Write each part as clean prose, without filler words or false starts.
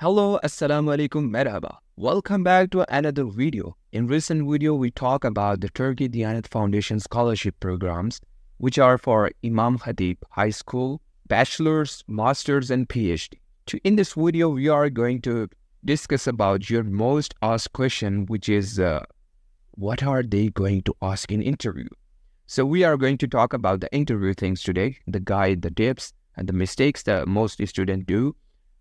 Hello, Assalamu alaikum, merhaba. Welcome back to another video. In recent video, we talk about the Turkey Diyanet Foundation Scholarship programs, which are for Imam Khatib High School, Bachelor's, Master's, and PhD. In this video, we are going to discuss about your most asked question, which is, what are they going to ask in interview? So we are going to talk about the interview things today, the guide, the tips, and the mistakes that most students do,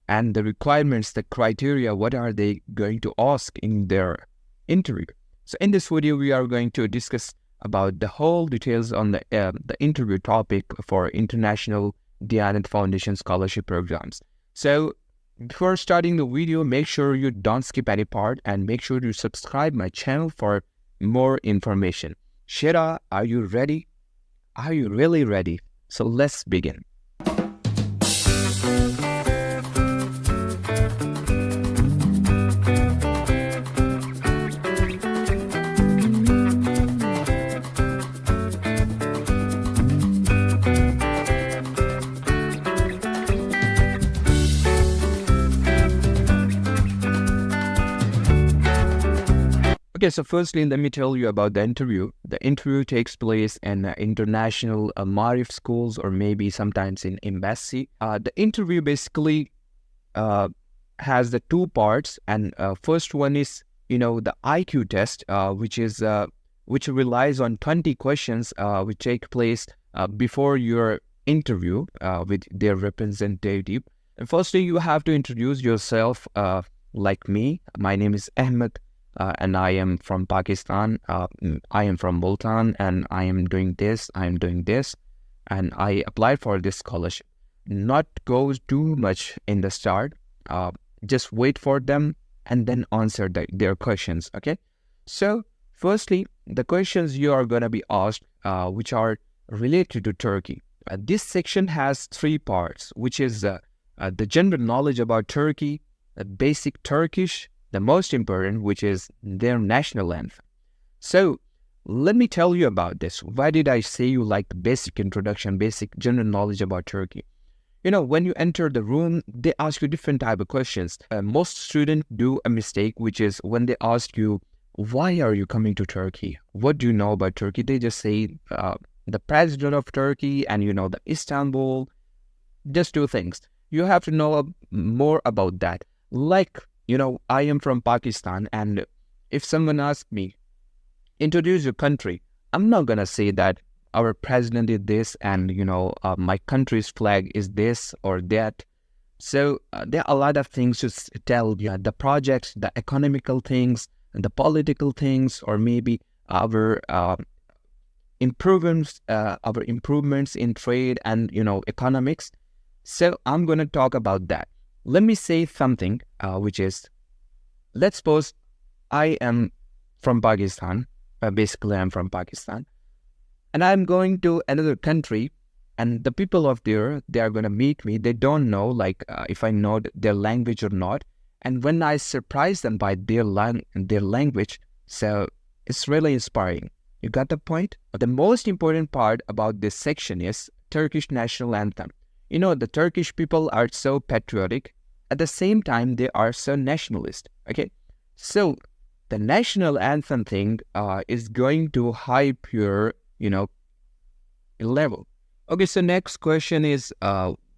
and the requirements, the criteria, what are they going to ask in their interview. So in this video, we are going to discuss about the whole details on the interview topic for International Diyanet Foundation Scholarship programs. So before starting the video, make sure you don't skip any part and make sure you subscribe my channel for more information. Shira, are you ready? Are you really ready? So let's begin. Okay, so firstly, let me tell you about the interview. The interview takes place in international Marif schools or maybe sometimes in embassy. The interview basically has the two parts, and first one is, the IQ test, which relies on 20 questions which take place before your interview with their representative. And firstly, you have to introduce yourself like me. My name is Ahmed. And I am from Pakistan. I am from Multan, and I am doing this, and I applied for this scholarship. Not go too much in the start. Just wait for them and then answer their questions, okay? So, firstly, the questions you are going to be asked, which are related to Turkey. This section has three parts, which is the general knowledge about Turkey, basic Turkish, the most important, which is their national anthem. So let me tell you about this. Why did I say you like the basic introduction, basic general knowledge about Turkey? When you enter the room, they ask you different type of questions. Most students do a mistake, which is when they ask you, why are you coming to Turkey? What do you know about Turkey? They just say the president of Turkey and the Istanbul. Just two things. You have to know more about that. Like, I am from Pakistan, and if someone asks me, introduce your country, I'm not going to say that our president is this and, my country's flag is this or that. So there are a lot of things to tell you, the projects, the economical things, the political things, or maybe our improvements in trade and, economics. So I'm going to talk about that. Let me say something, which is, let's suppose I am from Pakistan. Basically, I'm from Pakistan. And I'm going to another country. And the people of there, they are going to meet me. They don't know, if I know their language or not. And when I surprise them by their language, so it's really inspiring. You got the point? The most important part about this section is Turkish national anthem. The Turkish people are so patriotic. At the same time, they are so nationalist. Okay, so the national anthem thing is going to hype your, level. Okay, so next question is,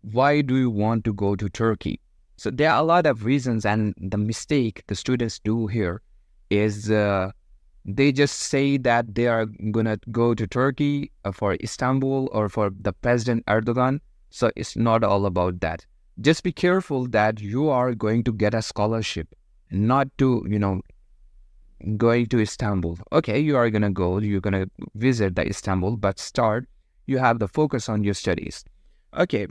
why do you want to go to Turkey? So there are a lot of reasons, and the mistake the students do here is they just say that they are gonna go to Turkey for Istanbul or for the President Erdogan. So it's not all about that. Just be careful that you are going to get a scholarship, not to, going to Istanbul. Okay, you are going to go, you're going to visit the Istanbul, but you have the focus on your studies. Okay,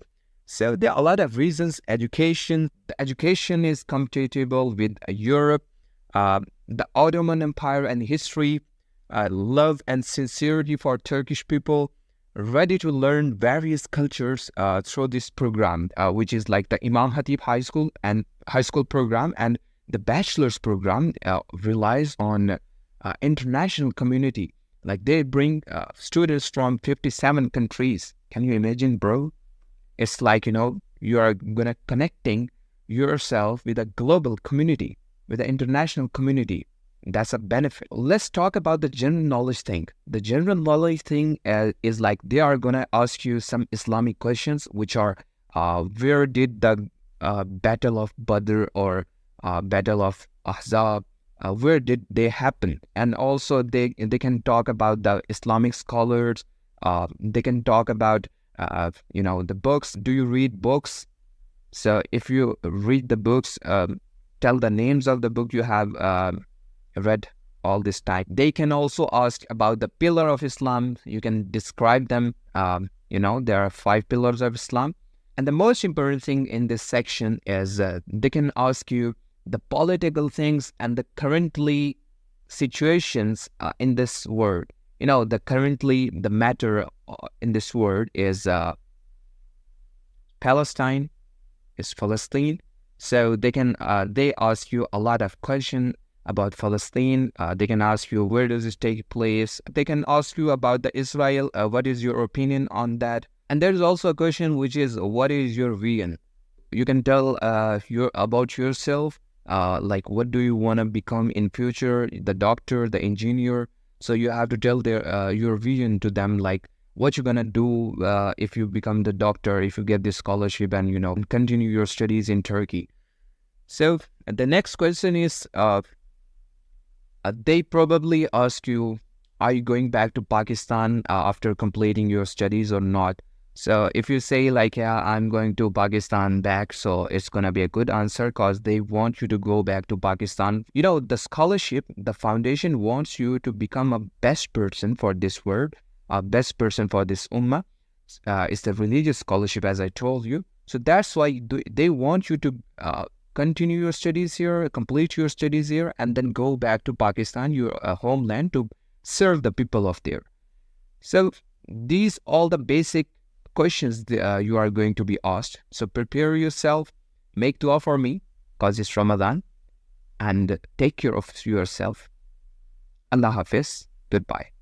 so there are a lot of reasons. Education, the education is compatible with Europe, the Ottoman Empire and history, love and sincerity for Turkish people, ready to learn various cultures through this program, which is like the Imam Khatib High School program, and the bachelor's program relies on international community. Like they bring students from 57 countries. Can you imagine, bro? It's like, you are gonna connecting yourself with a global community, with the international community. That's a benefit. Let's talk about the general knowledge thing. The general knowledge thing is like they are going to ask you some Islamic questions, which are where did the Battle of Badr or Battle of Ahzab, where did they happen? And also they can talk about the Islamic scholars. They can talk about the books. Do you read books? So if you read the books, tell the names of the book you have read all this time. They can also ask about the pillar of Islam. You can describe them. There are 5 pillars of Islam. And the most important thing in this section is they can ask you the political things and the currently situations in this world. The matter in this world is Palestine, is Palestine. So they ask you a lot of questions about Palestine. They can ask you where does it take place. They can ask you about the Israel. What is your opinion on that? And there is also a question which is, what is your vision? You can tell about yourself, like what do you want to become in future, the doctor, the engineer. So you have to tell your vision to them, like what you're going to do if you become the doctor, if you get this scholarship and, continue your studies in Turkey. So the next question is, they probably ask you, are you going back to Pakistan after completing your studies or not? So if you say like, yeah, I'm going to Pakistan back, so it's going to be a good answer because they want you to go back to Pakistan. The scholarship, the foundation wants you to become a best person for this world, a best person for this ummah. It's the religious scholarship, as I told you. So that's why they want you to continue your studies here, complete your studies here, and then go back to Pakistan, your homeland, to serve the people of there. So these all the basic questions you are going to be asked. So prepare yourself, make dua for me because it's Ramadan, and take care of yourself. Allah Hafiz. Goodbye.